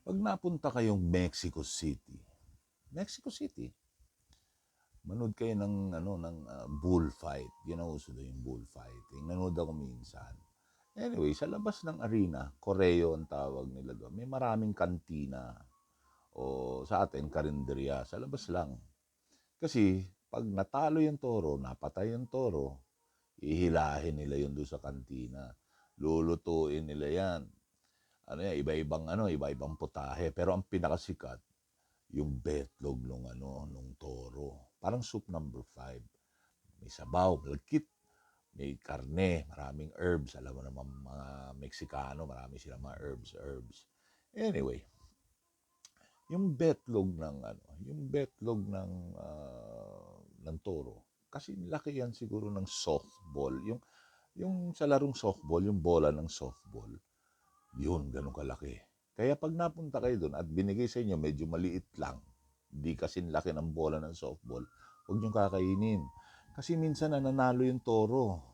Pag napunta kayong Mexico City, manood kayo ng bullfight. Ginauso doon yung bullfighting. Nanood ako minsan. Anyway, sa labas ng arena, Correo ang tawag nila doon. May maraming kantina o sa atin karinderya. Sa labas lang. Kasi pag natalo yung toro, napatay yung toro, ihilahin nila yun doon sa kantina. Lulutuin nila yan. Iba-ibang putahe. Pero ang pinakasikat, yung betlog nung toro. Parang soup number 5. May sabaw, malagkit, may karne, maraming herbs. Alam mo naman mga Meksikano, marami silang mga herbs. Anyway, yung betlog ng toro. Kasi laki yan siguro ng softball. Yung sa larong softball, yung bola ng softball, yun, ganun kalaki. Kaya pag napunta kayo doon at binigay sa inyo, medyo maliit lang, di kasing laki ng bola ng softball, huwag niyong kakainin. Kasi minsan nananalo yung toro.